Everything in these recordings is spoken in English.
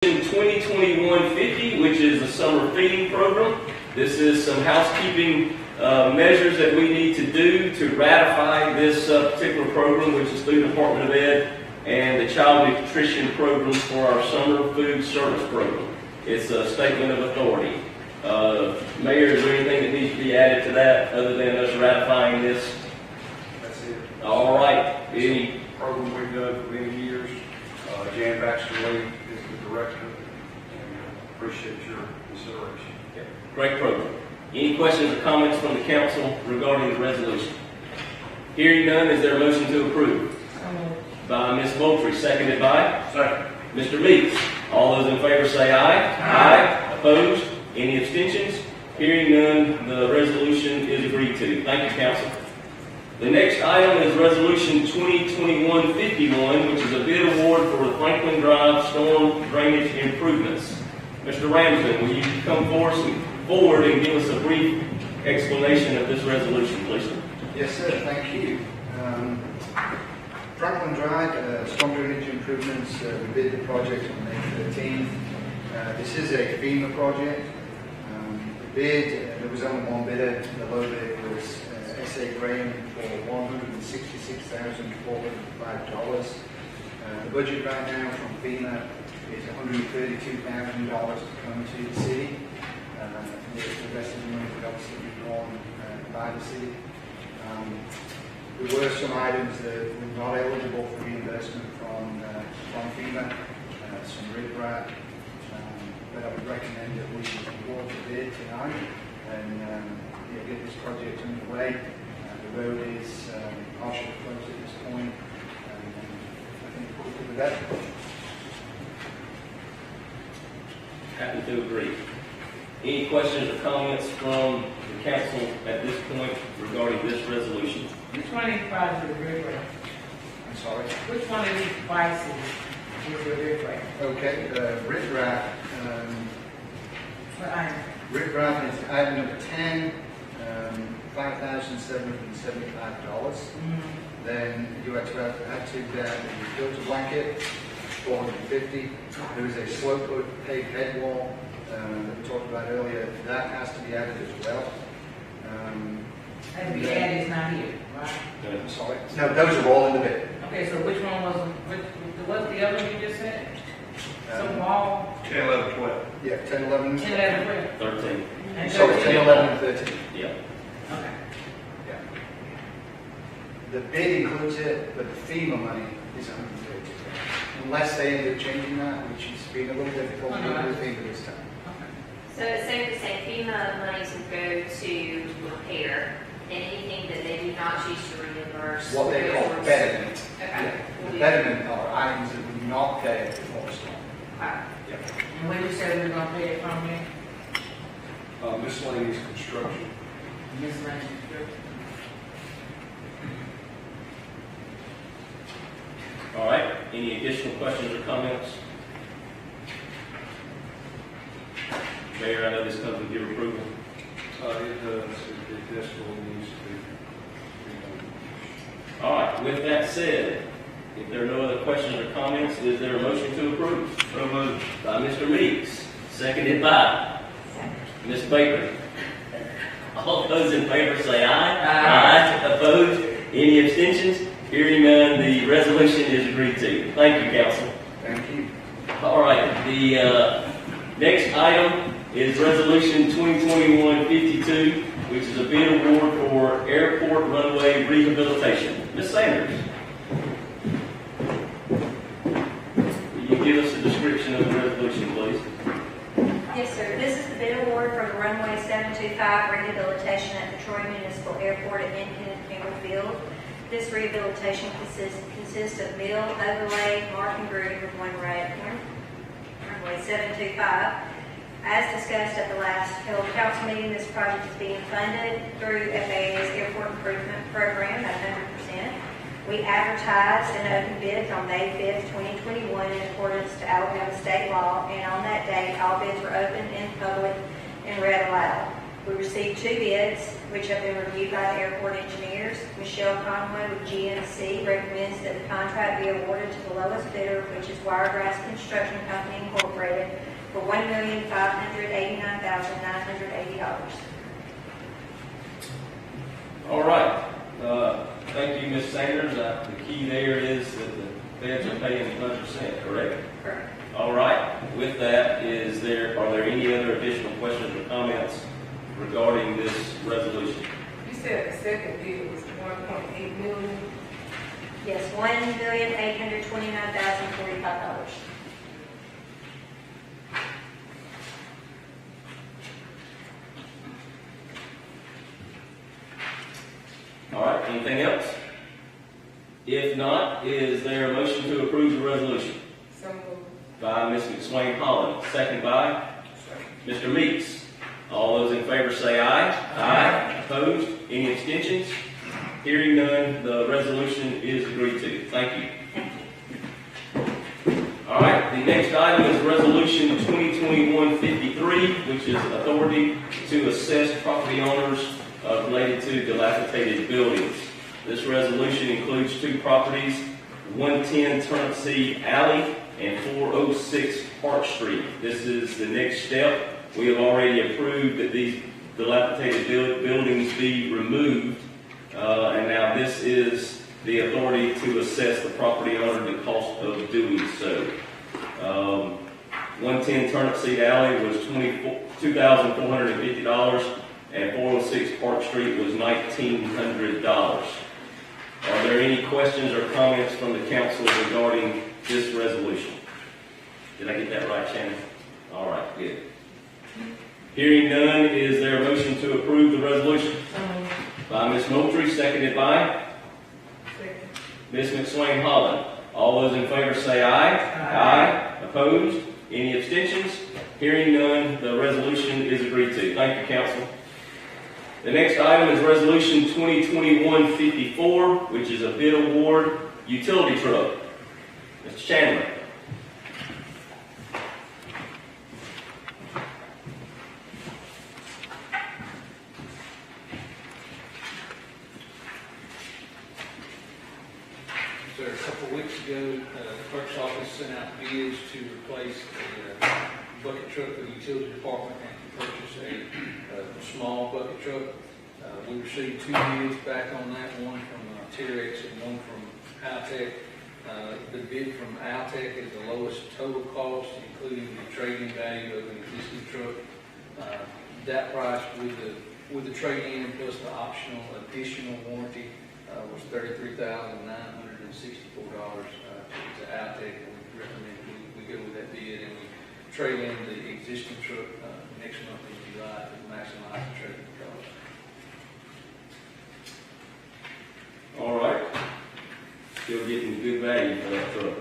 2021-50, which is the summer feeding program. This is some housekeeping measures that we need to do to ratify this particular program, which is through the Department of Ed and the Child Nutrition Programs for our summer food service program. It's a statement of authority. Mayor, is there anything that needs to be added to that other than us ratifying this? That's it. All right. Any Program we've done for many years. Jan Baxter Lee is the director, and appreciate your consideration. Great program. Any questions or comments from the council regarding the resolution? Hearing none, is there a motion to approve? By Ms. Moultrie, seconded by? Second. Mr. Meeks. All those in favor say aye. Aye. Opposed? Any abstentions? Hearing none, the resolution is agreed to. Thank you, council. The next item is Resolution 2021-51, which is a bid award for the Franklin Drive storm drainage improvements. Mr. Ramsden, will you come forward and give us a brief explanation of this resolution, please? Yes, sir. Thank you. Franklin Drive, storm drainage improvements. We bid the project on May 13th. This is a FEMA project. The bid, there was only one bidder. The low bid was S.A. Graham for $166,405. The budget right now from FEMA is $132,000 to come to the city. The rest of the money would obviously be drawn by the city. There were some items that were not eligible for reimbursement from FEMA, some riprap, but I would recommend that we award the bid tonight and get this project underway. The road is partially closed at this point, and I think we'll do that. Happy to agree. Any questions or comments from the council at this point regarding this resolution? Which one of these devices is riprap? I'm sorry. Which one of these devices is the riprap? Okay, riprap. What item? Riprap is item number 10, $5,775. Then you had to add to that the filter blanket, $450. There is a slope paved head wall that we talked about earlier. That has to be added as well. And the ad is not here, right? I'm sorry. No, those are all in the bid. Okay, so which one was, what's the other one you just said? Some wall, 10, 11, 12. Yeah, 10, 11. 10, 11, 12. 13. And Sorry, 13. 10, 11, and 13. Yeah. Okay. Yeah. The bid includes it, but the FEMA money is $132,000. Unless they end up changing that, which has been a little difficult with FEMA this time. So it's safe to say FEMA monies would go to repair, and anything that they do not choose to reimburse. What they call betterment. Okay. The betterment are items that would not pay before the storm. Okay. And when you said we were gonna pay it from there? Miscellaneous construction. Miscellaneous. All right. Any additional questions or comments? Mayor, I know this comes with your approval. It does. It desperately needs to be. All right. With that said, if there are no other questions or comments, is there a motion to approve? So moved. By Mr. Meeks, seconded by Ms. Baker. All those in favor say aye. Aye. Opposed? Any abstentions? Hearing none, the resolution is agreed to. Thank you, council. Thank you. All right. The next item is Resolution 2021-52, which is a bid award for airport runway rehabilitation. Ms. Sanders, will you give us a description of the resolution, please? Yes, sir. This is the bid award for the runway 725 rehabilitation at the Troy Municipal Airport at Independence Campbell Field. This rehabilitation consists of mill, overlay, mark and groove of runway 725. As discussed at the last held council meeting, this project is being funded through FAA's Airport Improvement Program at 100%. We advertised and opened bids on May 5th, 2021 in accordance to Alabama state law, and on that date, all bids were open in public and read aloud. We received 2 bids, which have been reviewed by the airport engineers. Michelle Conway with GNC recommends that the contract be awarded to the lowest bidder, which is Wiregrass Construction Company Incorporated, for $1,589,980. All right. Thank you, Ms. Sanders. The key there is that the feds are paying 100%, correct? Correct. All right. With that, are there any other additional questions or comments regarding this resolution? You said the second bid was 1.8 million. Yes, $1,829,045. All right. Anything else? If not, is there a motion to approve the resolution? So moved. By Ms. McSwain Holland, second by Mr. Meeks. All those in favor say aye. Aye. Opposed? Any abstentions? Hearing none, the resolution is agreed to. Thank you. All right, the next item is Resolution 2021-53, which is authority to assess property owners related to dilapidated buildings. This resolution includes 2 properties, 110 Turnip Seed Alley and 406 Park Street. This is the next step. We have already approved that these dilapidated buildings be removed, and now this is the authority to assess the property owner the cost of doing so. 110 Turnip Seed Alley was $2,450, and 406 Park Street was $1,900. Are there any questions or comments from the council regarding this resolution? Did I get that right, Shannon? All right, good. Hearing none, is there a motion to approve the resolution? By Ms. Moultrie, seconded by Second. Ms. McSwain Holland. All those in favor say aye. Aye. Opposed? Any abstentions? Hearing none, the resolution is agreed to. Thank you, council. The next item is Resolution 2021-54, which is a bid award utility truck. Mr. Chandler. So a couple of weeks ago, the clerk's office sent out bids to replace a bucket truck for the utility department and to purchase a small bucket truck. We received 2 bids back on that, one from Terex and one from Altech. The bid from Altech is the lowest total cost, including the trading value of an existing truck. That price with the trade-in plus the optional additional warranty was $33,964 to Altech. And we recommend we go with that bid and we trade in the existing truck next month in July to maximize the trading cost. All right. Still getting good value for that truck.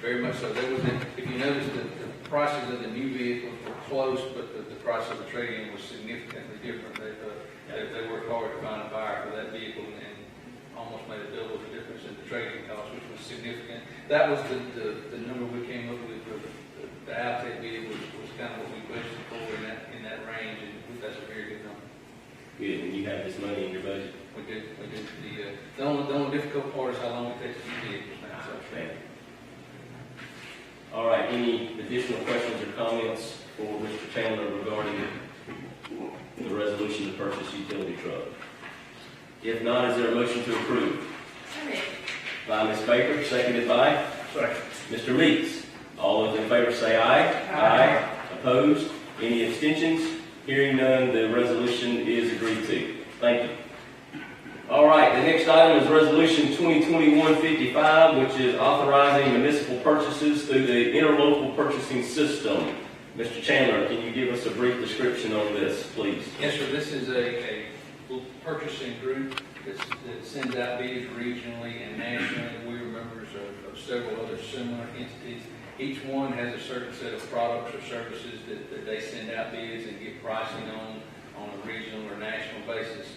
Very much so. There was, if you notice, the prices of the new vehicles were close, but the price of the trade-in was significantly different. They worked hard to find a buyer for that vehicle and almost made a double the difference in the trading cost, which was significant. That was the number we came up with. The Altech bid was kind of what we budgeted for in that range, and that's a very good number. Good, and you have this money in your budget. We did. The only difficult part is how long it takes to get vehicles now. So. Thank you. All right, any additional questions or comments for Mr. Chandler regarding the resolution to purchase utility truck? If not, is there a motion to approve? By Ms. Baker, seconded by Mr. Meeks. All those in favor say aye. Aye. Opposed? Any abstentions? Hearing none, the resolution is agreed to. Thank you. All right, the next item is Resolution 2021-55, which is authorizing municipal purchases through the interlocal purchasing system. Mr. Chandler, can you give us a brief description on this, please? Yes, sir. This is a purchasing group that sends out bids regionally and nationally. We are members of several other similar entities. Each one has a certain set of products or services that they send out bids and get pricing on a regional or national basis.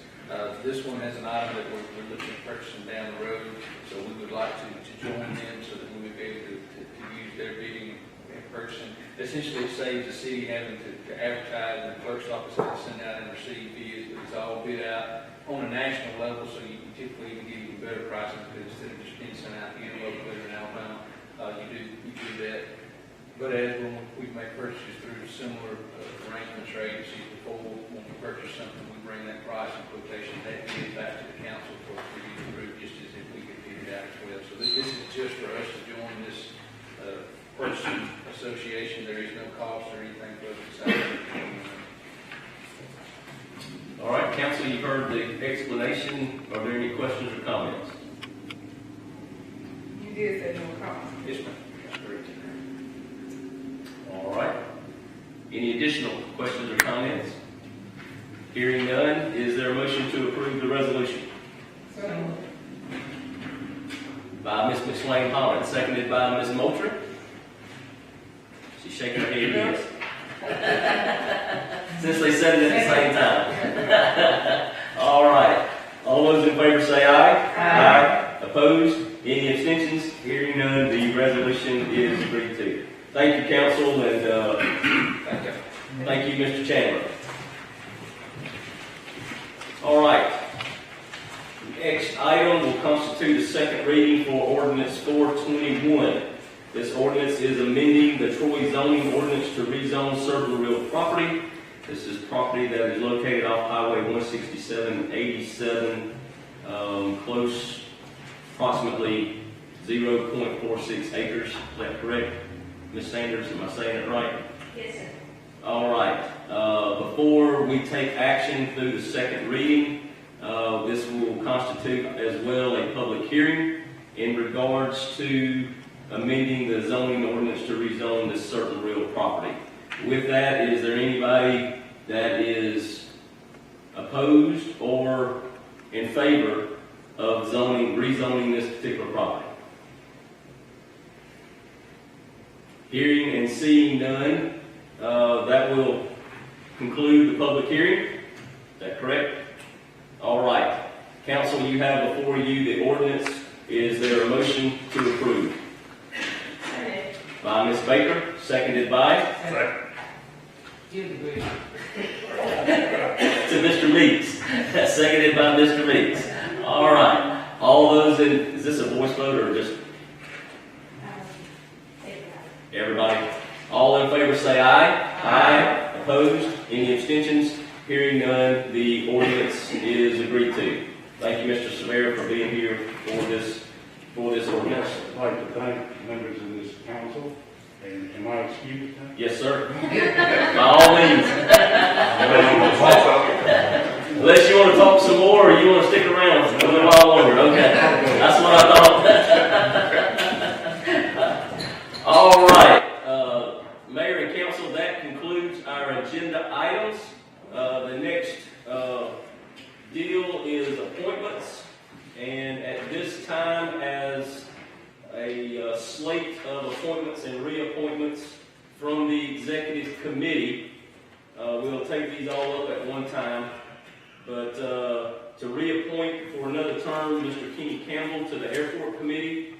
This one has an item that we're looking at purchasing down the road, so we would like to join them so that we would be able to use their bidding and purchasing. essentially it saves the city having to advertise, and the clerk's office has to send out and receive bids, but it's all bid out on a national level, so you can typically even give you better pricing, because instead of just being sent out here locally or in Alabama, you do that. But as when we make purchases through similar arrangements or agencies before, when we purchase something, we bring that price and quotation, that bid back to the council for you to approve, just as if we could bid it out as well. So this is just for us to join this purchasing association. There is no cost or anything for us to sign. All right, council, you've heard the explanation. Are there any questions or comments? You did say no cost. Yes, ma'am. All right. Any additional questions or comments? Hearing none, is there a motion to approve the resolution? So, By Ms. McSwain Holland, seconded by Ms. Moultrie. She's shaking her head yes. Since they said it at the same time. All right. All those in favor say aye. Aye. Opposed? Any abstentions? Hearing none, the resolution is agreed to. Thank you, council, and thank you, Mr. Chandler. All right. The next item will constitute a second reading for ordinance 421. This ordinance is amending the Troy zoning ordinance to rezone certain real property. This is property that is located off Highway 167-87, close, approximately 0.46 acres. Is that correct? Ms. Sanders, am I saying it right? Yes, sir. All right. Before we take action through the second reading, this will constitute as well a public hearing in regards to amending the zoning ordinance to rezone this certain real property. With that, is there anybody that is opposed or in favor of rezoning this particular property? Hearing and seeing none, that will conclude the public hearing. Is that correct? All right. Council, you have before you the ordinance. Is there a motion to approve? By Ms. Baker, seconded by? Give the grade. To Mr. Meeks. Seconded by Mr. Meeks. All right. All those in, is this a voice vote or just everybody? All in favor say aye. Aye. Opposed? Any abstentions? Hearing none, the ordinance is agreed to. Thank you, Mr. Severa, for being here for this ordinance. I'd like to thank members of this council, and am I excused now? Yes, sir. By all means. Unless you want to talk some more or you want to stick around for a little while longer. Okay. That's what I thought. All right. Mayor and council, that concludes our agenda items. The next deal is appointments. And at this time, as a slate of appointments and reappointments from the executive committee, we'll take these all up at one time. But to reappoint for another term, Mr. Kenny Campbell to the Airport Committee,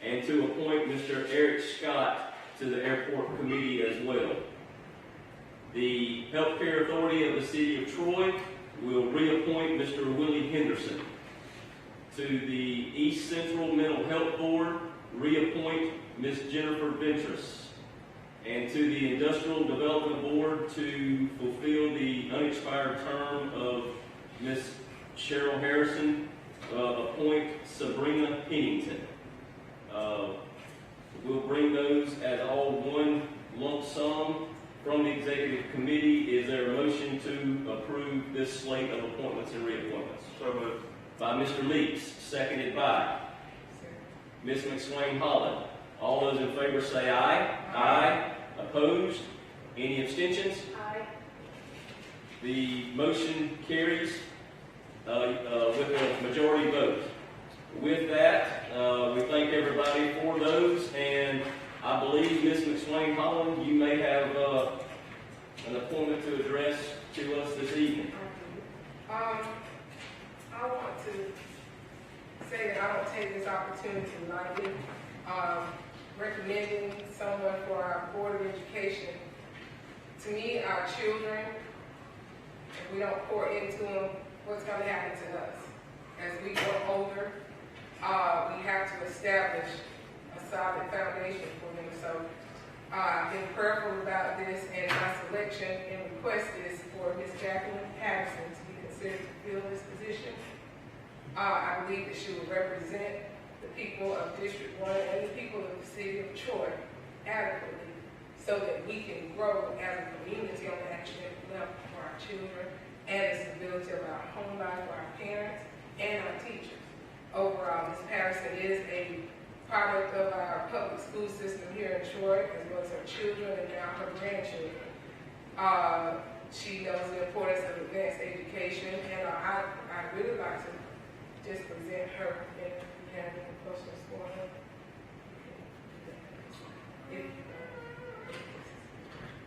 and to appoint Mr. Eric Scott to the Airport Committee as well. The Healthcare Authority of the City of Troy will reappoint Mr. Willie Henderson. To the East Central Mental Health Board, reappoint Ms. Jennifer Ventris. And to the Industrial Development Board, to fulfill the unexpired term of Ms. Cheryl Harrison, appoint Sabrina Pennington. We'll bring those as all one lump sum from the Executive Committee. Is there a motion to approve this slate of appointments and reappointments? So moved. By Mr. Meeks, seconded by Ms. McSwain Holland. All those in favor say aye. Aye. Opposed? Any abstentions? Aye. The motion carries with a majority vote. With that, we thank everybody for those, and I believe Ms. McSwain Holland, you may have an appointment to address to us this evening. I want to say that I don't take this opportunity lightly. recommending someone for our Board of Education. To me, our children, if we don't pour into them, what's going to happen to us? As we grow older, we have to establish a solid foundation for them. So I've been prayerful about this, and my selection and request is for Ms. Jacqueline Patterson to be considered to fill this position. I believe that she will represent the people of District 1 and the people of the city of Troy adequately so that we can grow as a community on the academic level for our children and the stability of our home life for our parents and our teachers. Overall, Ms. Patterson is a product of our public school system here in Troy, as well as her children and now her grandchildren. She knows the importance of advanced education, and I really like to just present her and have any questions for her.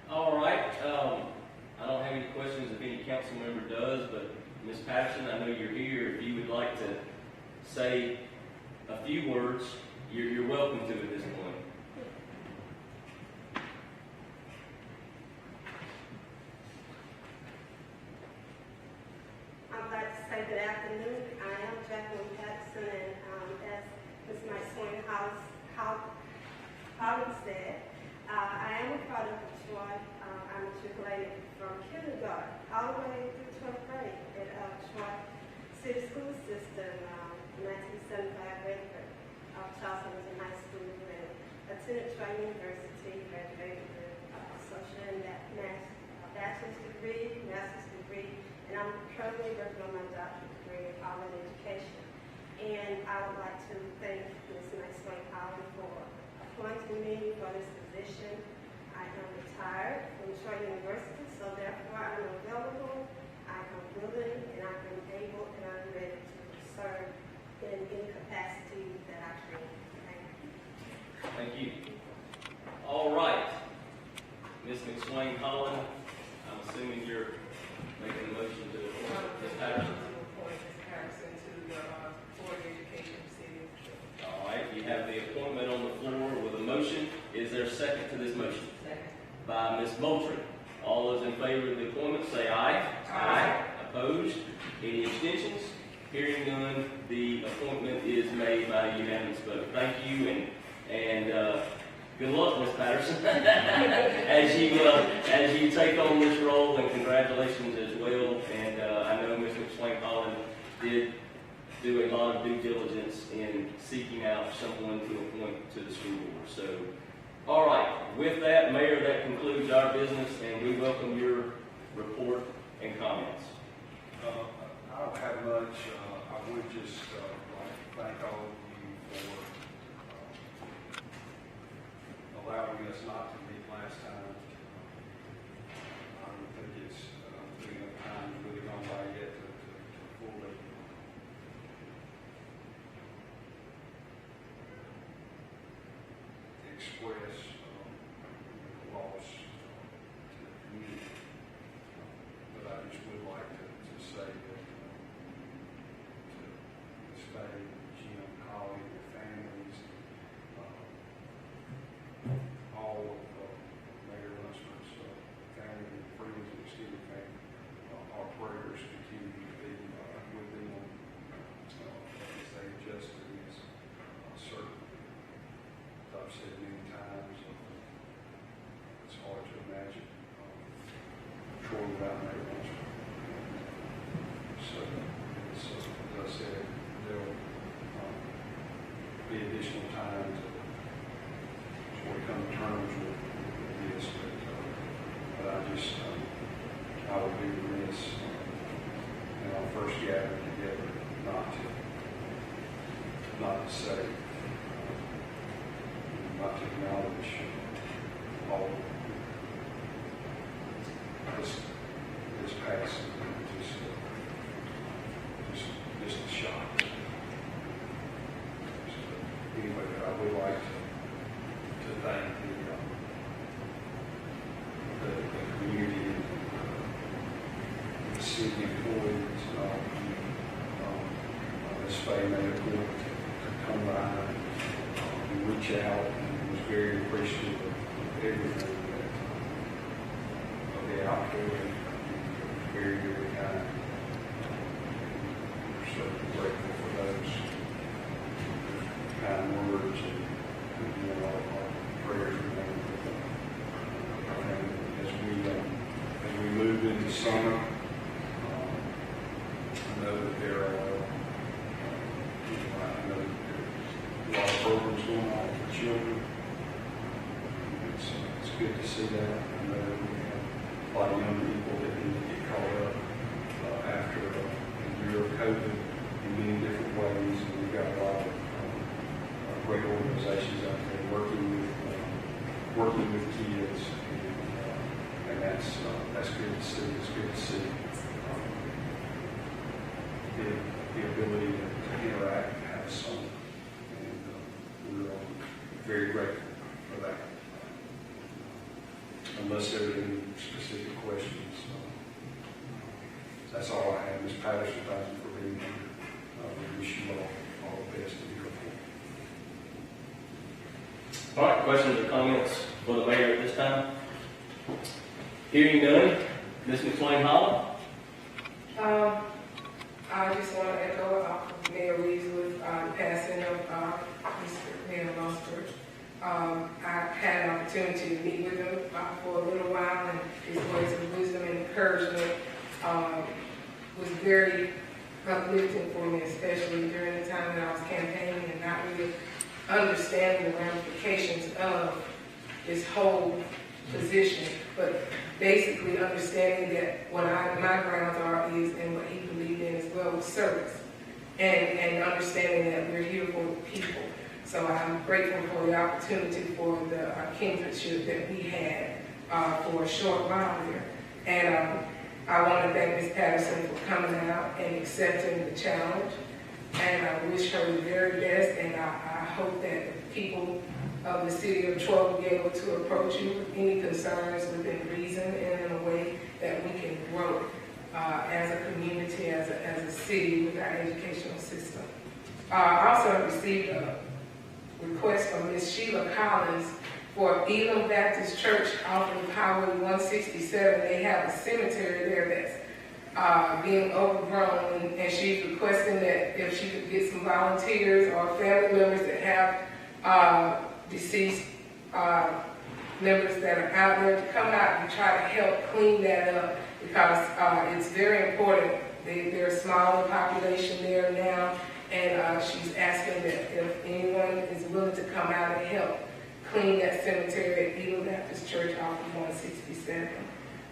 All right, I don't have any questions if any council member does, but Ms. Patterson, I know you're here. If you would like to say a few words, you're welcome to at this point. I'd like to say good afternoon. I am Jacqueline Patterson, and as Ms. Mike Swain Holland said, I am a product of Troy. I matriculated from kindergarten all the way through 12th grade at Troy City School System, 1975 Redford, Charleston High School, and attended Troy University, graduated with social and bachelor's degree, master's degree, and I'm currently working on my doctorate degree in college education. And I would like to thank Ms. Maxwell Holland for appointing me for this position. I am retired from Troy University, so therefore I'm available, I am willing, and I am able, and I'm ready to serve in any capacity that I can. Thank you. Thank you. All right, Ms. McSwain Holland, I'm assuming you're making a motion to appoint Ms. Patterson. Appoint Ms. Patterson to the Board of Education of the City of Troy. All right, you have the appointment on the floor with a motion. Is there a second to this motion? Second. By Ms. Moultrie. All those in favor of the appointment say aye. Aye. Opposed? Any abstentions? Hearing none, the appointment is made by unanimous vote. Thank you, and good luck, Ms. Patterson, as you take on this role, and congratulations as well. And I know Ms. McSwain Holland did do a lot of due diligence in seeking out someone to appoint to the school board. So, all right, with that, Mayor, that concludes our business, and we welcome your report and comments. I don't have much. I would just like to thank all of you for allowing us not to meet last time. I don't think it's been enough time really gone by yet to fully express the loss to the community. But I just would like to say that to Ms. Faye, Jim, Holly, their families, all of Mayor Lunsford's family and friends and extended family, our prayers continue to be with them as they adjust to this certain. As I've said many times, it's hard to imagine Troy without Mayor Lunsford. So, as I said, there'll be additional time to come to terms with this, but I just, I would be remiss in our first gathering together not to say, not to acknowledge all this passing, just a shock. Anyway, I would like to thank the community, the city employees, and all of you. Ms. Faye made a point to come by and reach out and was very appreciative of everything of the outpouring. Very, very kind. We're so grateful for those kind words and our prayers remain with them. As we move into summer, I know that there are I know that there are a lot of programs going on for children. It's good to see that. I know that we have a lot of young people that need to get caught up after a year of COVID in many different ways. And we've got a lot of great organizations out there working with kids, and that's good to see. It's good to see the ability to interact and have some, and we're very grateful for that. Unless there are any specific questions, that's all I have. Ms. Patterson, thank you for being here. We wish you all the best in your report. All right, questions or comments for the mayor at this time? Hearing none, Ms. McSwain Holland? I just want to echo Mayor Reeves with the passing of Mr. Mayor Luster. I had an opportunity to meet with him for a little while, and his words of wisdom and encouragement was very uplifting for me, especially during the time that I was campaigning and not really understanding the ramifications of this whole position, but basically understanding that what my grounds are is, and what he believed in as well, was service, and understanding that we're here for the people. So I'm grateful for the opportunity for the kindredship that we had for a short while here. And I want to thank Ms. Patterson for coming out and accepting the challenge. And I wish her the very best, and I hope that the people of the city of Troy will be able to approach you with any concerns within reason and in a way that we can grow as a community, as a city with our educational system. I also received a request from Ms. Sheila Collins for Elam Baptist Church off of Highway 167. They have a cemetery there that's being overgrown, and she's requesting that if she could get some volunteers or family members that have deceased members that are out there to come out and try to help clean that up, because it's very important. They're a smaller population there now, and she's asking that if anyone is willing to come out and help clean that cemetery at Elam Baptist Church off of 167.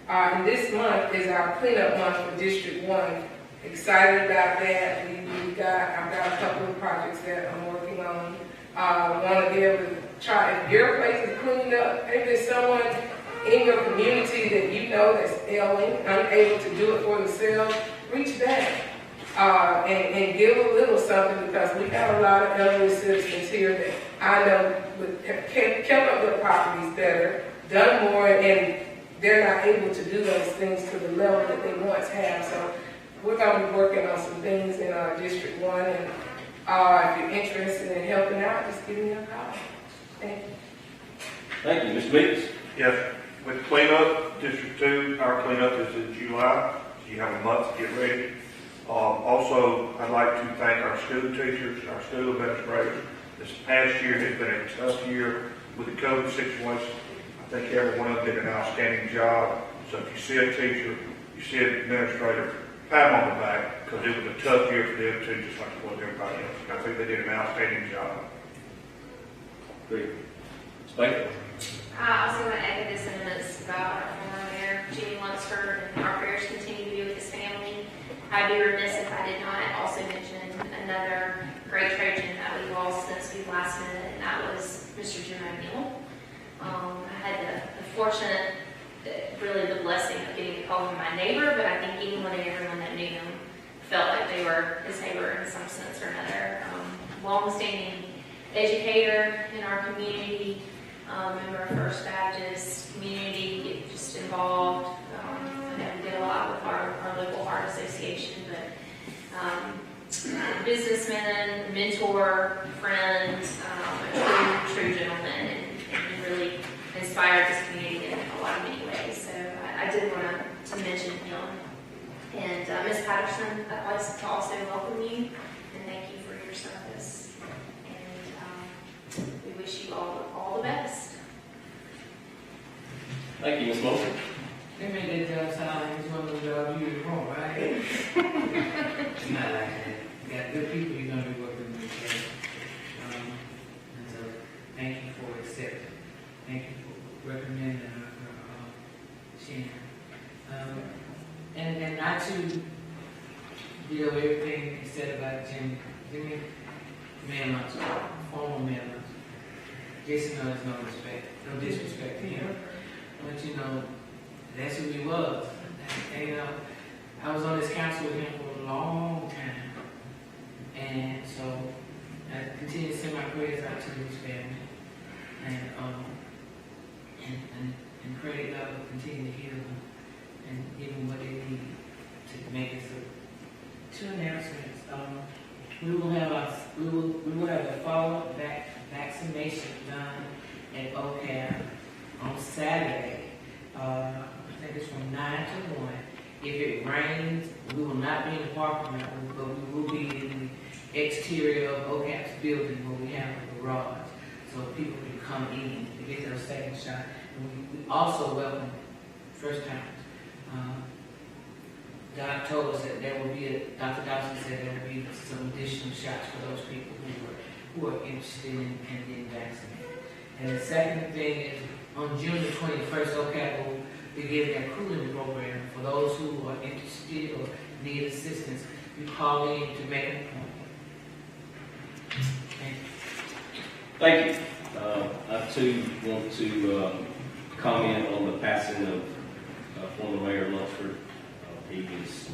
And this month is our cleanup month for District 1. Excited about that. I've got a couple of projects that I'm working on. Want to be able to try, if your place is cleaned up, maybe there's someone in your community that you know that's ailing, unable to do it for themselves, reach back and give a little something, because we have a lot of elderly citizens here that I know have kept up their properties better, done more, and they're not able to do those things to the level that they once have. So we're going to be working on some things in District 1, and if you're interested in helping out, just give me a call. Thank you. Thank you. Mr. Meeks? Yes, with cleanup, District 2, our cleanup is in July, so you have a month to get ready. Also, I'd like to thank our school teachers, our school administrators. This past year has been a tough year with the COVID situation. I think every one of them did an outstanding job. So if you see a teacher, you see an administrator, pat them on the back, because it was a tough year for them too, just like it was everybody else. I think they did an outstanding job. Great. Ms. Baker? I also want to echo the sentiments about our former mayor, Jimmy Lunsford, and our prayers continue to be with his family. I'd be remiss if I did not also mention another great Trojan that we lost since we last met, and that was Mr. Jim O'Neill. I had the fortunate, really the blessing of getting to call him my neighbor, but I think anyone and everyone that knew him felt like they were his neighbor in some sense or another. Long-standing educator in our community, member of First Baptist community, just involved. I know we did a lot with our local art association, but businessman, mentor, friend, a true gentleman, inspired this community in a lot of many ways. So I did want to mention him. And Ms. Patterson, I'd like to also welcome you and thank you for your service. And we wish you all the best. Thank you, Ms. Moulton. They made that job sound like it's one of those jobs you was wrong, right? It's not like that. You got good people you're gonna be working with. Okay? And so, thank you for accepting. Thank you for recommending her, Shannon. And not to deal with everything he said about Jimmy Manlunds, former Manlunds. Jason knows no respect, no disrespect to him. But you know, that's who he was. And, you know, I was on this council with him for a long time. And so I continue to send my prayers out to his family. And pray that God will continue to heal them and give them what they need to make it through. 2 announcements. We will have a follow-up vaccination done at OCAP on Saturday. I think it's from 9 to 1. If it rains, we will not be in the parking lot, but we will be in the exterior of OCAP's building where we have a garage, so people can come in to get their second shot. And we also welcome first timers. Doc told us that there will be Dr. Dawson said there will be some additional shots for those people who are interested in getting vaccinated. And the second thing is, on June the 21st, OCAP will begin their cooling program for those who are interested or need assistance. You call in to make an appointment. Thank you. Thank you. I too want to comment on the passing of former Mayor Lunsford. He was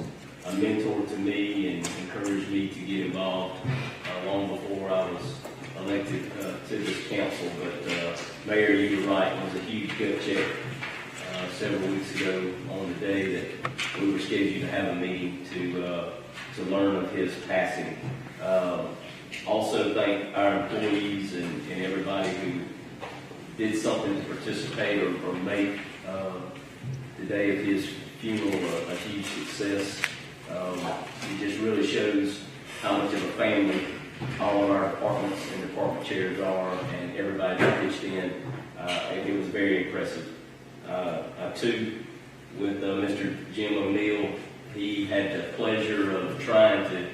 a mentor to me and encouraged me to get involved long before I was elected to this council. But Mayor, you were right. It was a huge gut check several weeks ago on the day that we were scheduled to have a meeting to learn of his passing. Also thank our employees and everybody who did something to participate or make the day of his funeral a huge success. It just really shows how much of a family all of our departments and department chairs are, and everybody pitched in. It was very impressive. Too, with Mr. Jim O'Neill, he had the pleasure of trying to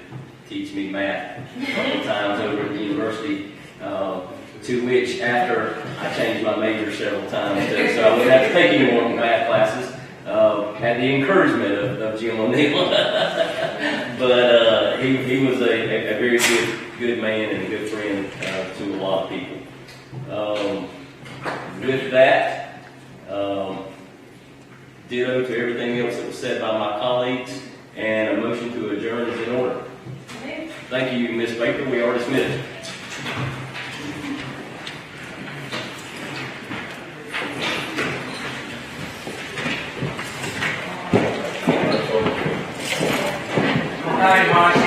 teach me math a couple times over at the university, to which after I changed my major several times, so I wouldn't have to take any more math classes. Had the encouragement of Jim O'Neill, but he was a very good man and a good friend to a lot of people. With that, ditto to everything else that was said by my colleagues, and a motion to adjourn is in order. Thank you, Ms. Baker. We are dismissed. Hi, Mark.